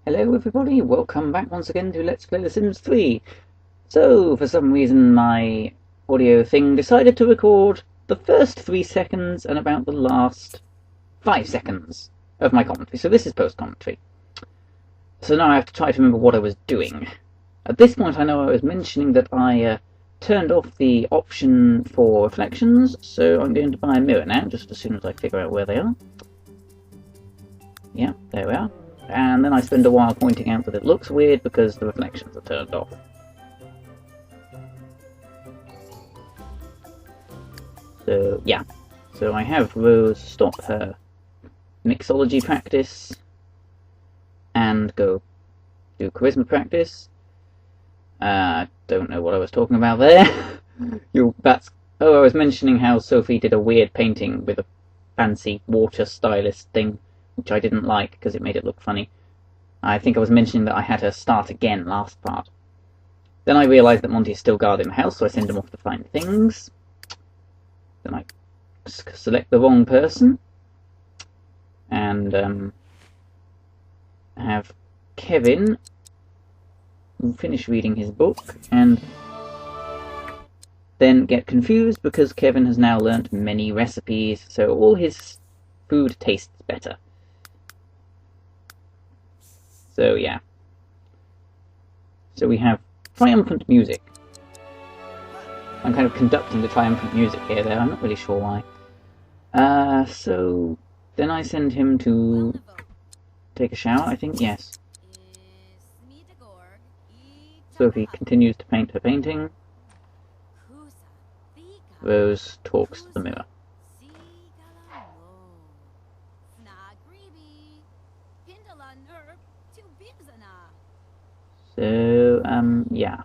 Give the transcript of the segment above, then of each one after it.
Hello everybody, welcome back once again to Let's Play The Sims 3. So, for some reason my audio thing decided to record the first 3 seconds and about the last 5 seconds of my commentary. So this is post-commentary. So now I have to try to remember what I was doing. At this point I know I was mentioning that I turned off the option for reflections, so I'm going to buy a mirror now, just as soon as I figure out where they are. Yeah, there we are. And then I spend a while pointing out that it looks weird because the reflections are turned off. So, yeah. So I have Rose stop her mixology practice and go do charisma practice. Don't know what I was talking about there. I was mentioning how Sophie did a weird painting with a fancy water stylist thing, which I didn't like because it made it look funny. I think I was mentioning that I had her start again last part. Then I realised that Monty is still guarding the house, so I send him off to find things. Then I select the wrong person and have Kevin finish reading his book and then get confused because Kevin has now learnt many recipes, so all his food tastes better. So yeah. So we have triumphant music. I'm kind of conducting the triumphant music here there, I'm not really sure why. So then I send him to take a shower, I think, yes. Sophie continues to paint her painting. Rose talks to the mirror. So, yeah.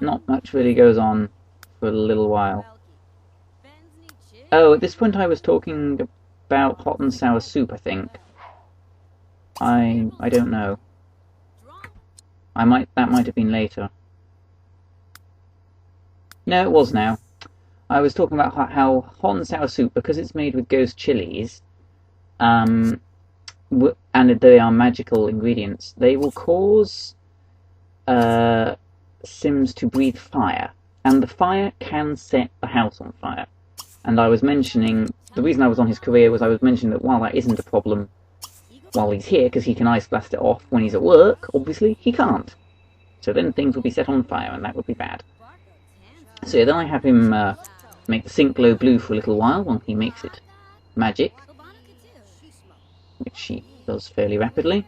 Not much really goes on for a little while. Oh, at this point I was talking about hot and sour soup, I think. I don't know. That might have been later. No, it was now. I was talking about how hot and sour soup, because it's made with ghost chilies, and they are magical ingredients, they will cause Sims to breathe fire, and the fire can set the house on fire. And I was mentioning, the reason I was on his career was I was mentioning that while that isn't a problem while he's here, because he can ice blast it off, when he's at work, obviously, he can't. So then things will be set on fire, and that would be bad. So yeah, then I have him make the sink glow blue for a little while he makes it magic, which he does fairly rapidly.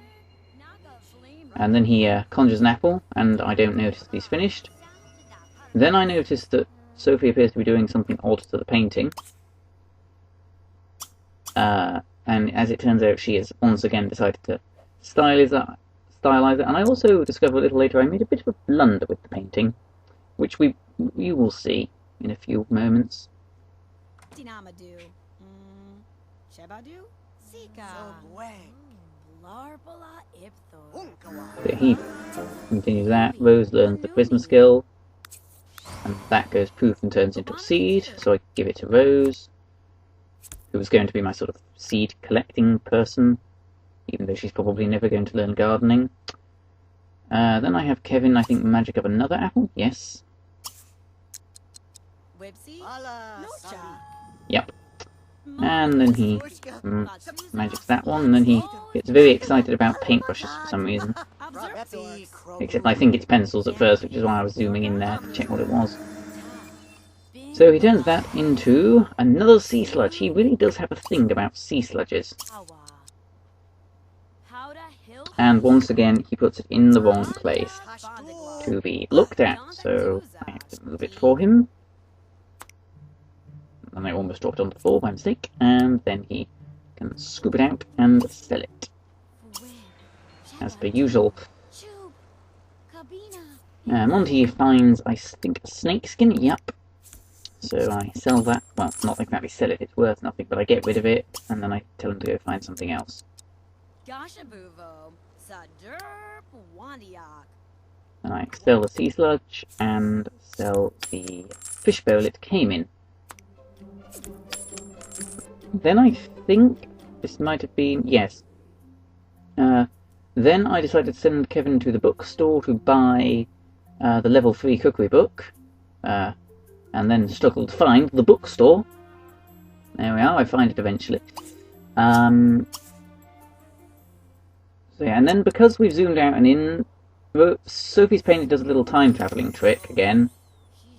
And then he conjures an apple, and I don't notice that he's finished. Then I notice that Sophie appears to be doing something odd to the painting. And as it turns out, she has once again decided to stylize it. And I also discovered a little later I made a bit of a blunder with the painting, which you will see in a few moments. So he continues that. Rose learns the charisma skill, and that goes poof and turns into a seed, so I give it to Rose, who was going to be my sort of seed collecting person, even though she's probably never going to learn gardening. Then I have Kevin, I think, magic up another apple, yes. Yep. And then he magics that one, and then he gets very excited about paintbrushes for some reason. Except I think it's pencils at first, which is why I was zooming in there to check what it was. So he turns that into another sea sludge. He really does have a thing about sea sludges. And once again, he puts it in the wrong place to be looked at, so I have to move it for him. And I almost dropped it on the floor by mistake, and then he can scoop it out and sell it. As per usual. Monty finds, I think, a snake skin, yep. So I sell that, well, not exactly sell it, it's worth nothing, but I get rid of it, and then I tell him to go find something else. And I sell the sea sludge, and sell the fishbowl it came in. Then I think this might have been, yes, Then I decided to send Kevin to the bookstore to buy the level 3 cookery book, and then struggled to find the bookstore. There we are, I find it eventually. So yeah, and then because we've zoomed out and in, Sophie's painting does a little time travelling trick again,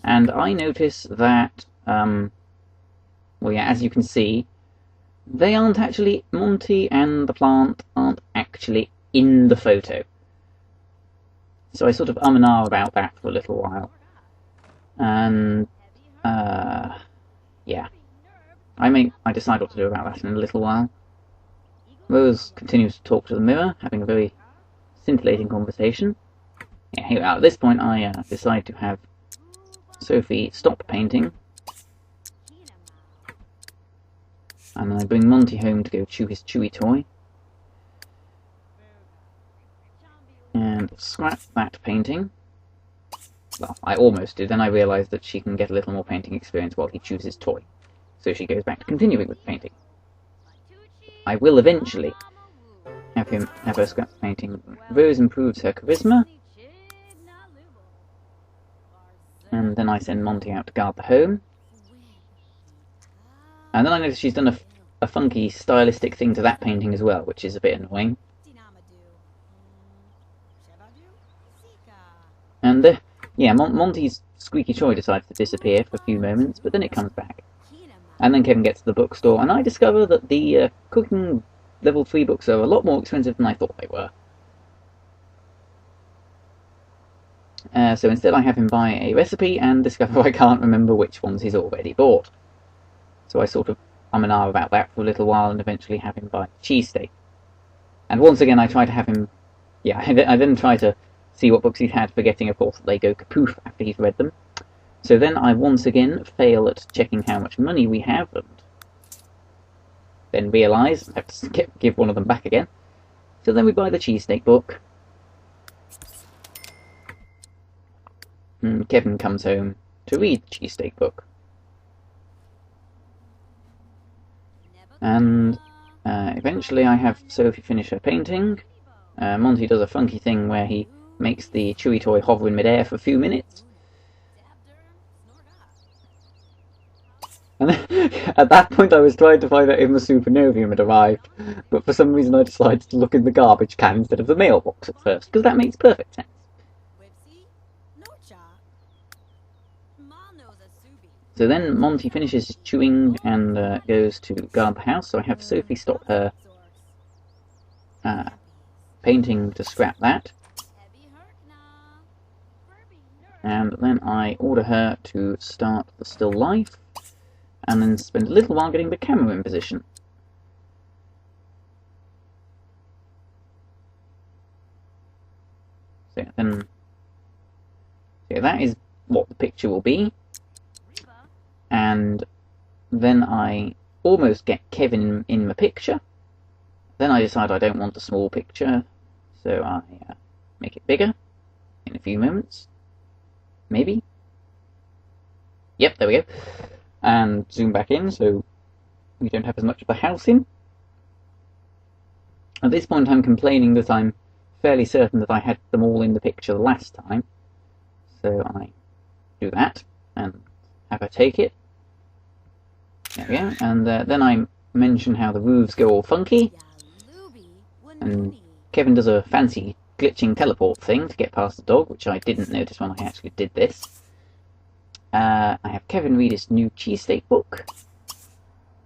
and I notice that, well yeah, as you can see, they aren't actually, Monty and the plant aren't actually in the photo. So I sort of and ah about that for a little while. And, yeah. I decide what to do about that in a little while. Rose continues to talk to the mirror, having a very scintillating conversation. Yeah, here we are. At this point, I decide to have Sophie stop painting. And then I bring Monty home to go chew his chewy toy. And scrap that painting. Well, I almost did, then I realised that she can get a little more painting experience while he chews his toy. So she goes back to continuing with painting. I will eventually have her scrap the painting. Rose improves her charisma. And then I send Monty out to guard the home. And then I notice she's done a funky stylistic thing to that painting as well, which is a bit annoying. And yeah, Monty's squeaky toy decides to disappear for a few moments, but then it comes back. And then Kevin gets to the bookstore, and I discover that the cooking level 3 books are a lot more expensive than I thought they were. So instead I have him buy a recipe and discover I can't remember which ones he's already bought. So I sort of and ah about that for a little while and eventually have him buy cheesesteak. And once again I try to have him... Yeah, I then try to see what books he's had, forgetting of course that they go kapoof after he's read them. So then I once again fail at checking how much money we have, and then realise I have to give one of them back again. So then we buy the cheesesteak book. And Kevin comes home to read the cheesesteak book. And eventually I have Sophie finish her painting. Monty does a funky thing where he makes the chewy toy hover in midair for a few minutes. And at that point I was trying to find out if the supernovium had arrived, but for some reason I decided to look in the garbage can instead of the mailbox at first, because that makes perfect sense. So then Monty finishes his chewing and goes to guard the house, so I have Sophie stop her painting to scrap that. And then I order her to start the still life, and then spend a little while getting the camera in position. So yeah, then yeah, that is what the picture will be. And then I almost get Kevin in the picture. Then I decide I don't want the small picture, so I make it bigger in a few moments. Maybe? Yep, there we go. And zoom back in so we don't have as much of the house in. At this point I'm complaining that I'm fairly certain that I had them all in the picture the last time. So I do that and have her take it. There we go. And then I mention how the roofs go all funky. And Kevin does a fancy glitching teleport thing to get past the dog, which I didn't notice when I actually did this. I have Kevin read his new cheesesteak book.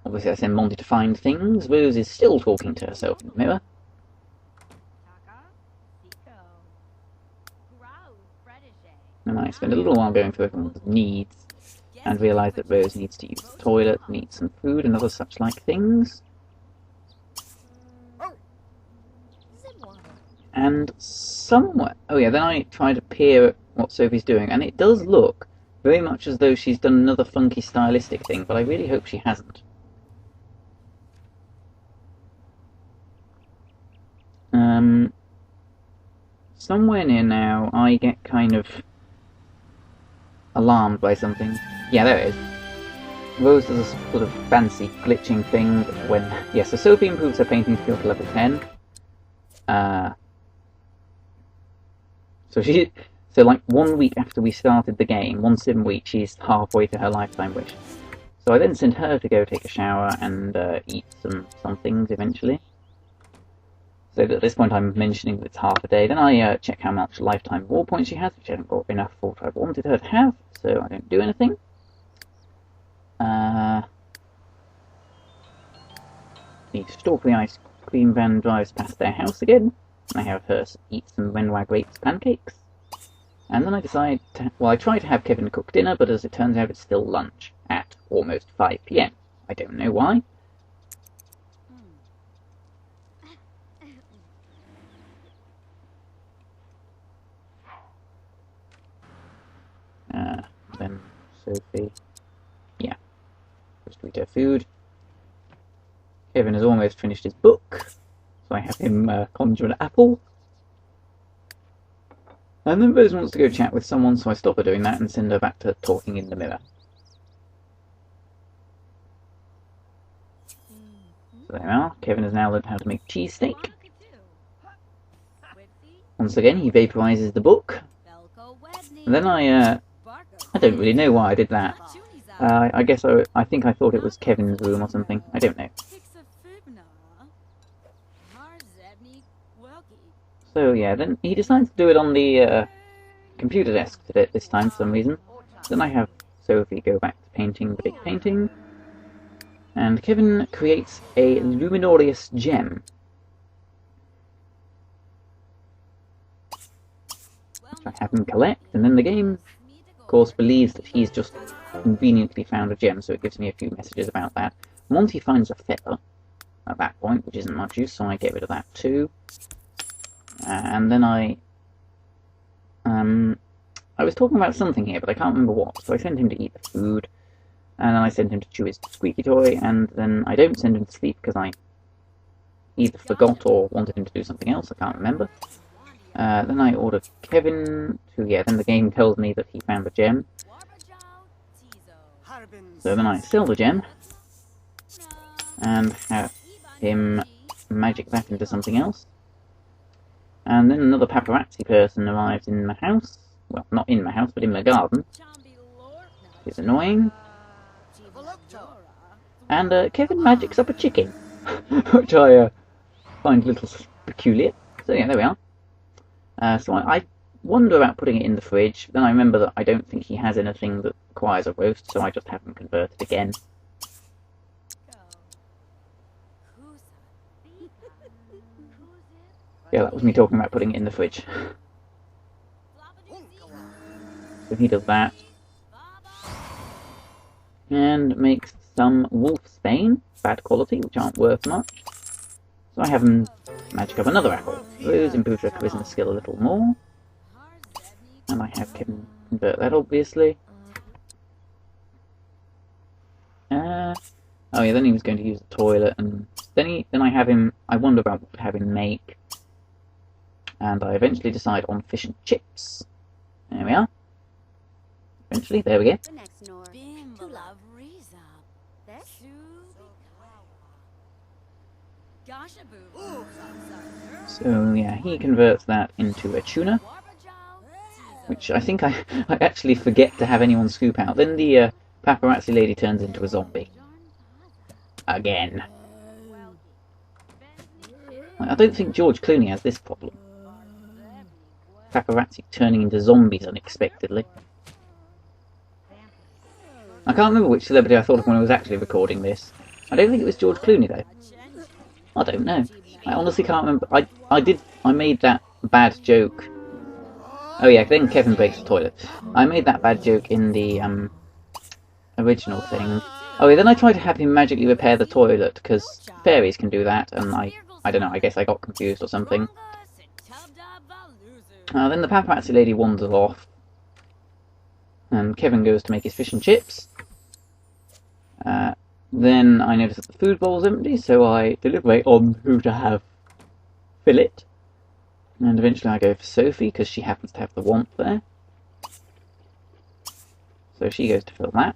Obviously I send Monty to find things. Rose is still talking to herself in the mirror. And I spend a little while going through everyone's needs, and realise that Rose needs to use the toilet, needs some food and other such like things. And somewhere... Oh yeah, then I try to peer at what Sophie's doing, and it does look very much as though she's done another funky stylistic thing, but I really hope she hasn't. Somewhere near now, I get kind of alarmed by something. Yeah, there it is. Rose does a sort of fancy glitching thing when... Yeah, so Sophie improves her painting skill to level 10. So like 1 week after we started the game, 1 sim week, she's halfway to her lifetime wish. So I then sent her to go take a shower and eat some things eventually. So at this point I'm mentioning that it's half a day. Then I check how much lifetime war points she has, which I haven't got enough for what I wanted her to have, so I don't do anything. The strawberry ice cream van drives past their house again. I have her eat some Renoir grapes pancakes. And then I decide to, well, I try to have Kevin cook dinner, but as it turns out it's still lunch at almost 5 PM. I don't know why. Then Sophie, yeah, just to eat her food. Kevin has almost finished his book, so I have him conjure an apple. And then Rose wants to go chat with someone, so I stop her doing that and send her back to talking in the mirror. So there we are. Kevin has now learned how to make cheesesteak. Once again, he vaporizes the book. And then I don't really know why I did that. I guess I think I thought it was Kevin's room or something. I don't know. So yeah, then he decides to do it on the computer desk this time for some reason. Then I have Sophie go back to painting the big painting. And Kevin creates a luminorious gem. Which I have him collect, and then the game, of course, believes that he's just conveniently found a gem, so it gives me a few messages about that. Monty finds a feather at that point, which isn't much use, so I get rid of that too. And then I was talking about something here, but I can't remember what, so I sent him to eat the food, and then I sent him to chew his squeaky toy, and then I don't send him to sleep because I either forgot or wanted him to do something else, I can't remember. Then I ordered Kevin to, yeah, then the game tells me that he found the gem. So then I sell the gem, and have him magic that into something else. And then another paparazzi person arrives in my house. Well, not in my house, but in my garden. It's annoying. And Kevin magics up a chicken, which I find a little peculiar. So yeah, there we are. So I wonder about putting it in the fridge. Then I remember that I don't think he has anything that requires a roast, so I just have him converted again. Yeah, that was me talking about putting it in the fridge. So he does that. And makes some wolfsbane, bad quality, which aren't worth much. So I have him magic up another apple. Those improve their charisma skill a little more. And I have Kevin convert that, obviously. Oh yeah, then he was going to use the toilet, and then I have him, I wonder about what to have him make. And I eventually decide on fish and chips. There we are. Eventually, there we go. So yeah, he converts that into a tuna, which I think I actually forget to have anyone scoop out. Then the paparazzi lady turns into a zombie. Again. I don't think George Clooney has this problem. Paparazzi turning into zombies unexpectedly. I can't remember which celebrity I thought of when I was actually recording this. I don't think it was George Clooney though. I don't know. I honestly can't remember. I made that bad joke. Oh yeah, then Kevin breaks the toilet. I made that bad joke in the original thing. Oh yeah, then I tried to have him magically repair the toilet, because fairies can do that, and I don't know, I guess I got confused or something. Then the paparazzi lady wanders off, and Kevin goes to make his fish and chips. Then I notice that the food bowl's empty, so I deliberate on who to have fill it. And eventually I go for Sophie, because she happens to have the want there. So she goes to fill that.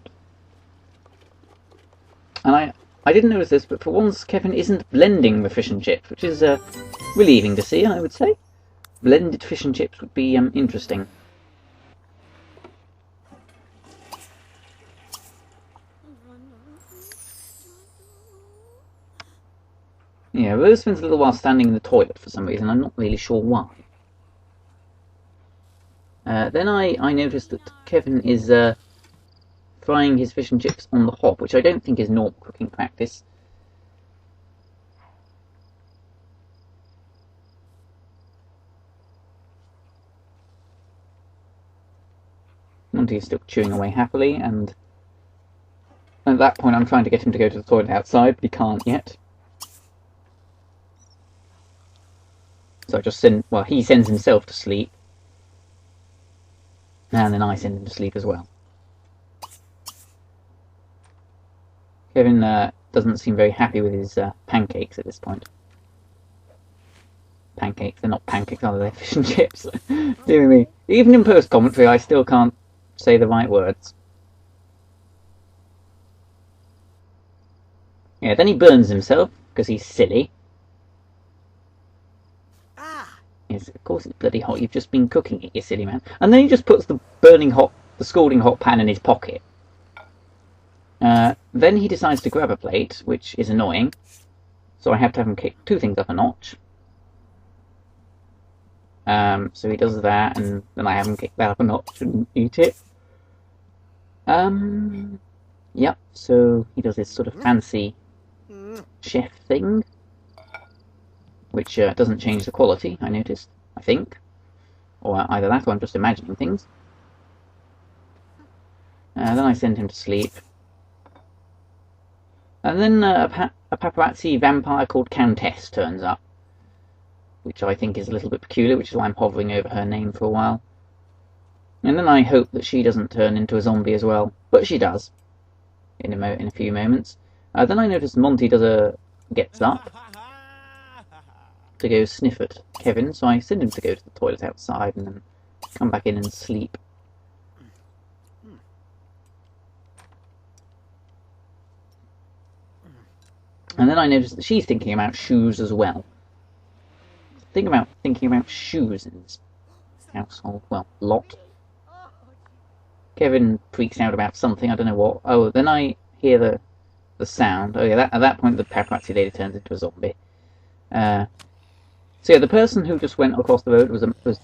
And I didn't notice this, but for once Kevin isn't blending the fish and chips, which is relieving to see, I would say. Blended fish and chips would be interesting. Yeah, Rose spends a little while standing in the toilet for some reason. I'm not really sure why. Then I noticed that Kevin is frying his fish and chips on the hob, which I don't think is normal cooking practice. Monty is still chewing away happily, and at that point I'm trying to get him to go to the toilet outside, but he can't yet. So I just he sends himself to sleep, and then I send him to sleep as well. Kevin doesn't seem very happy with his pancakes at this point. Pancakes, they're not pancakes, are they? They're fish and chips. Dear me. Even in post-commentary I still can't say the right words. Yeah, then he burns himself, because he's silly. Yes, of course it's bloody hot, you've just been cooking it, you silly man. And then he just puts the scalding hot pan in his pocket. Then he decides to grab a plate, which is annoying. So I have to have him kick 2 things up a notch. So he does that, and then I have him kick that up a notch and eat it. Yep, so he does this sort of fancy chef thing, which doesn't change the quality, I noticed, I think. Or either that, or I'm just imagining things. Then I send him to sleep. And then a paparazzi vampire called Countess turns up, which I think is a little bit peculiar, which is why I'm hovering over her name for a while. And then I hope that she doesn't turn into a zombie as well, but she does, in a few moments. Then I notice Monty gets up to go sniff at Kevin, so I send him to go to the toilet outside and then come back in and sleep. And then I notice that she's thinking about shoes as well. Thinking about shoes in this household, well, lot. Kevin freaks out about something, I don't know what. Oh, then I hear the sound. Oh yeah, at that point the paparazzi lady turns into a zombie. So yeah, the person who just went across the road was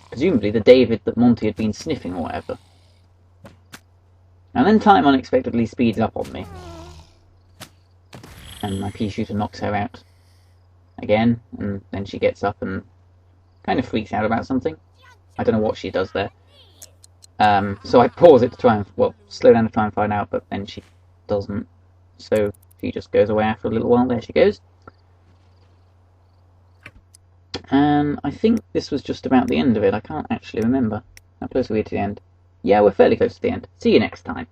presumably the David that Monty had been sniffing or whatever. And then time unexpectedly speeds up on me. And my pea shooter knocks her out again, and then she gets up and kind of freaks out about something. I don't know what she does there. So I pause it to try and, slow down to try and find out, but then she doesn't. So she just goes away after a little while. There she goes. And I think this was just about the end of it. I can't actually remember. How close are we to the end? Yeah, we're fairly close to the end. See you next time.